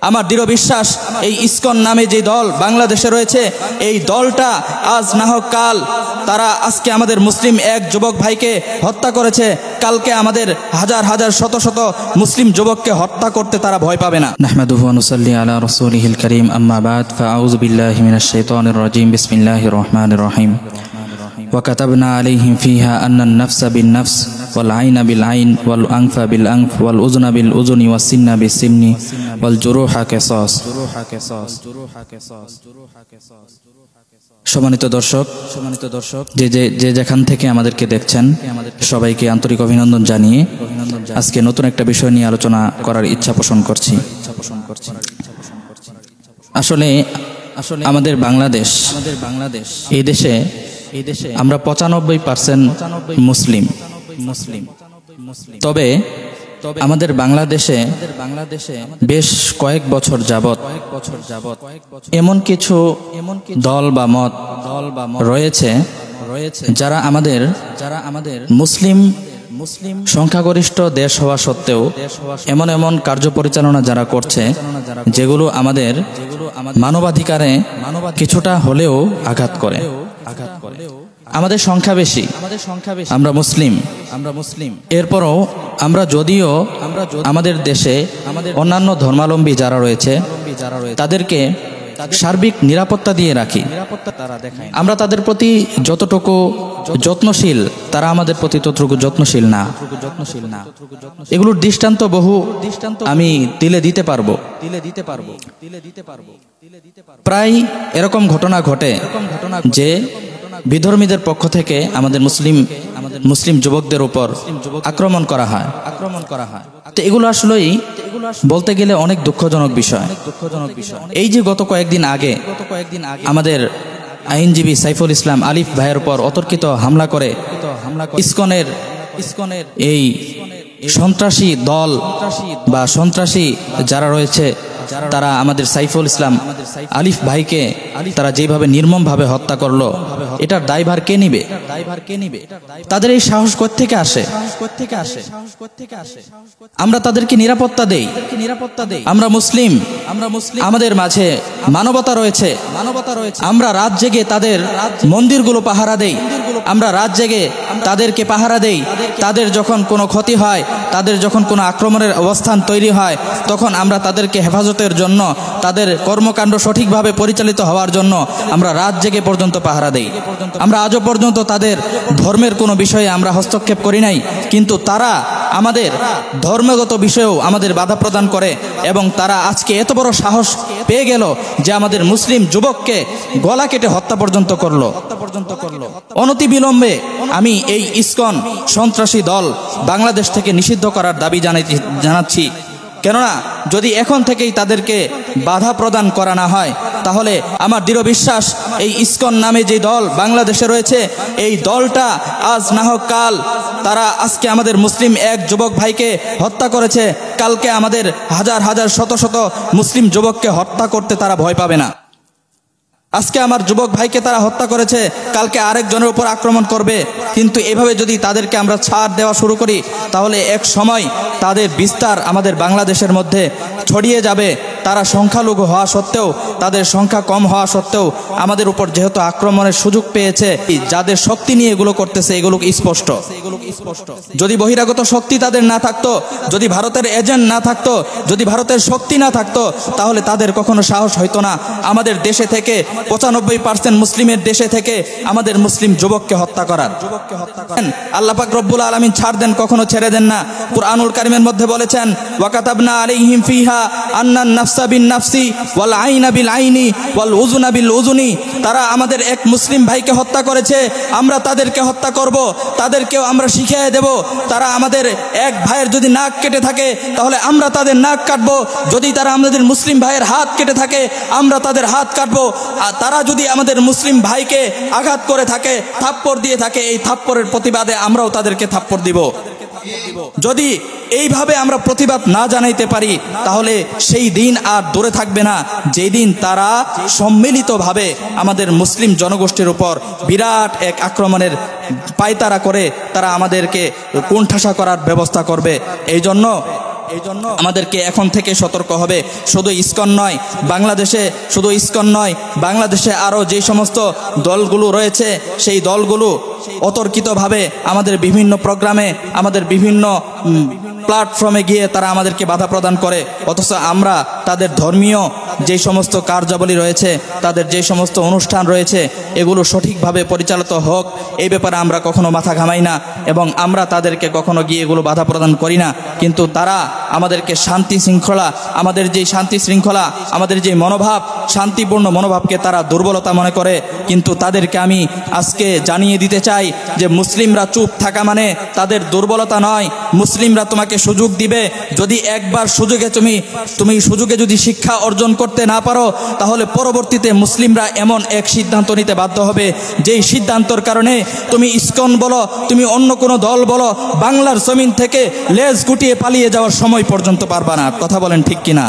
আমার দৃঢ় বিশ্বাস এই ইসকন নামে যে দল বাংলাদেশে রয়েছে, এই দলটা আজ না হোক কাল তারা আজকে আমাদের মুসলিম এক যুবক ভাইকে হত্যা করেছে, কালকে আমাদের হাজার হাজার শত শত মুসলিম যুবককে হত্যা করতে তারা ভয় পাবে না। নাহমাদুহু ওয়া নুসাল্লি আলা রাসূলিহিল কারীম, আম্মা বাদ, ফাআউযু বিল্লাহি মিনাশ শাইতানির রাজীম, বিসমিল্লাহির রহমানির রহিম। وكتبنا عليهم فيها أن النفس بالنفس والعين بالعين والأنف بالأنف والأذن بالأذن والسن بالسن والجروح قصاص। সম্মানিত দর্শক, যে যেখান থেকে আমাদেরকে দেখছেন সবাইকে আন্তরিক অভিনন্দন জানিয়ে আজকে নতুন একটা বিষয় নিয়ে আলোচনা করার ইচ্ছা পোষণ করছি। আসলে আমাদের বাংলাদেশ এই দেশে আমরা 95% মুসলিম। তবে আমাদের বাংলাদেশে বেশ কয়েক বছর যাবত এমন কিছু দল বা মত রয়েছে যারা আমাদের মুসলিম সংখ্যাগরিষ্ঠ দেশ হওয়া সত্ত্বেও এমন এমন কার্য পরিচালনা যারা করছে যেগুলো আমাদের মানবাধিকারে কিছুটা হলেও আঘাত করে। আমাদের সংখ্যা বেশি, আমরা মুসলিম, এরপরও আমরা যদিও আমাদের দেশে অন্যান্য ধর্মাবলম্বী যারা রয়েছে তাদেরকে সার্বিক নিরাপত্তা দিয়ে রাখি। আমরা তাদের প্রতি যতটুকু যত্নশীল তারা আমাদের প্রতি ততটুকু যত্নশীল না। এগুলোর দৃষ্টান্ত বহু আমি দিলে দিতে পারবো। প্রায় এরকম ঘটনা ঘটে যে বিধর্মীদের পক্ষ থেকে আমাদের মুসলিম যুবকদের উপর আক্রমণ করা হয়। তো এগুলো আসলেই বলতে গেলে অনেক দুঃখজনক বিষয়। এই যে গত কয়েকদিন আগে আমাদের আইনজীবী সাইফুল ইসলাম আলিফ ভাইয়ের উপর অতর্কিত হামলা করে ইসকনের এই সন্ত্রাসী দল বা সন্ত্রাসী যারা রয়েছে তারা আমাদের সাইফুল ইসলাম আলিফ ভাইকে তারা যেভাবে নির্মমভাবে হত্যা করলো, এটার দায়ভার কে নিবে? তাদের এই সাহস কোত্থেকে আসে? আমরা তাদেরকে নিরাপত্তা দেই। আমরা মুসলিম, আমাদের মাঝে মানবতা রয়েছে। আমরা রাত জেগে তাদের মন্দিরগুলো পাহারা দেই, আমরা রাত জেগে তাদেরকে পাহারা দেই। তাদের যখন কোনো ক্ষতি হয়, তাদের যখন কোনো আক্রমণের অবস্থান তৈরি হয়, তখন আমরা তাদেরকে হেফাজতের জন্য, তাদের কর্মকাণ্ড সঠিকভাবে পরিচালিত হওয়ার জন্য আমরা রাত জেগে পর্যন্ত পাহারা দেই। আমরা আজও পর্যন্ত তাদের ধর্মের কোনো বিষয়ে আমরা হস্তক্ষেপ করি নাই, কিন্তু তারা আমাদের ধর্মগত বিষয়েও আমাদের বাধা প্রদান করে এবং তারা আজকে এত বড় সাহস পেয়ে গেল যে আমাদের মুসলিম যুবককে গলা কেটে হত্যা পর্যন্ত করলো। অনতি বিলম্বে আমি এই ইসকন সন্ত্রাসী দল বাংলাদেশ থেকে নিষিদ্ধ করার দাবি জানাচ্ছি। কেননা যদি এখন থেকেই তাদেরকে বাধা প্রদান করা না হয় তাহলে আমার দৃঢ় বিশ্বাস এই ইসকন নামে যে দল বাংলাদেশে রয়েছে, এই দলটা আজ না হোক কাল তারা আজকে আমাদের মুসলিম এক যুবক ভাইকে হত্যা করেছে, কালকে আমাদের হাজার হাজার শত শত মুসলিম যুবককে হত্যা করতে তারা ভয় পাবে না। আজকে আমার যুবক ভাইকে তারা হত্যা করেছে, কালকে আরেকজনের উপর আক্রমণ করবে। কিন্তু এভাবে যদি তাদেরকে আমরা ছাড় দেওয়া শুরু করি তাহলে এক সময় তাদের বিস্তার আমাদের বাংলাদেশের মধ্যে ছড়িয়ে যাবে। তারা সংখ্যালঘু হওয়া সত্ত্বেও, তাদের সংখ্যা কম হওয়া সত্ত্বেও আমাদের উপর যেহেতু আক্রমণের সুযোগ পেয়েছে, যাদের শক্তি নিয়ে এগুলো করতেছে এগুলো স্পষ্ট। যদি বহিরাগত শক্তি তাদের না থাকতো, যদি ভারতের এজেন্ট না থাকতো, যদি ভারতের শক্তি না থাকতো, তাহলে তাদের কখনো সাহস হইতো না আমাদের দেশে থেকে 95% মুসলিমের দেশে থেকে আমাদের মুসলিম যুবককে হত্যা করার। আল্লাহ পাক রব্বুল আলামিন ছাড় দেন, কখনো ছেড়ে দেন না। কুরআনুল কারীমের মধ্যে বলেছেন, ওয়া কাতাবনা আলাইহিম ফিহা আন্নান নাফসা বিন নাফসি ওয়াল আইনা বিল আইনি ওয়াল উযুনা বিল উযুনি। তারা আমাদের এক মুসলিম ভাইকে হত্যা করেছে, আমরা তাদেরকে হত্যা করব, তাদেরকেও আমরা শিখিয়ে দেব। তারা আমাদের এক ভাইয়ের যদি নাক কেটে থাকে তাহলে আমরা তাদের নাক কাটবো, যদি তারা আমাদের মুসলিম ভাইয়ের হাত কেটে থাকে আমরা তাদের হাত কাটবো। আর তারা যদি আমাদের মুসলিম ভাইকে আঘাত করে থাকে, থাপ্পড় দিয়ে থাকে, এই থাপ্পড়ের প্রতিবাদে আমরাও তাদেরকে থাপ্পড় দিব। যদি এইভাবে আমরা প্রতিবাদ না জানাইতে পারি তাহলে সেই দিন আর দূরে থাকবে না যেই দিন তারা সম্মিলিতভাবে আমাদের মুসলিম জনগোষ্ঠীর উপর বিরাট এক আক্রমণের পায়তারা করে তারা আমাদেরকে কোণঠাসা করার ব্যবস্থা করবে। এই জন্য আমাদেরকে এখন থেকে সতর্ক হবে। শুধু ইসকন নয়, বাংলাদেশে শুধু ইসকন নয়, বাংলাদেশে আরও যে সমস্ত দলগুলো রয়েছে সেই দলগুলো অতর্কিতভাবে আমাদের বিভিন্ন প্রোগ্রামে, আমাদের বিভিন্ন প্ল্যাটফর্মে গিয়ে তারা আমাদেরকে বাধা প্রদান করে, অথচ আমরা তাদের ধর্মীয় যে সমস্ত কার্যাবলী রয়েছে, তাদের যে সমস্ত অনুষ্ঠান রয়েছে, এগুলো সঠিকভাবে পরিচালিত হোক এই ব্যাপারে আমরা কখনো মাথা ঘামাই না এবং আমরা তাদেরকে কখনো গিয়ে এগুলো বাধা প্রদান করি না। কিন্তু তারা আমাদেরকে শান্তি শৃঙ্খলা, আমাদের যে শান্তি শৃঙ্খলা, আমাদের যে মনোভাব, শান্তিপূর্ণ মনোভাবকে তারা দুর্বলতা মনে করে। কিন্তু তাদেরকে আমি আজকে জানিয়ে দিতে চাই যে মুসলিমরা চুপ থাকা মানে তাদের দুর্বলতা নয়। মুসলিমরা তোমাকে সুযোগ দিবে, যদি একবার তুমি সুযোগে যদি শিক্ষা অর্জন করতে না পারো, তাহলে পরবর্তীতে মুসলিমরা এমন এক সিদ্ধান্ত নিতে বাধ্য হবে যেই সিদ্ধান্তর কারণে তুমি ইসকন বলো, তুমি অন্য কোনো দল বলো, বাংলার জমিন থেকে লেজ গুটিয়ে পালিয়ে যাওয়ার সময় পর্যন্ত পারবা না। কথা বলেন ঠিক কিনা?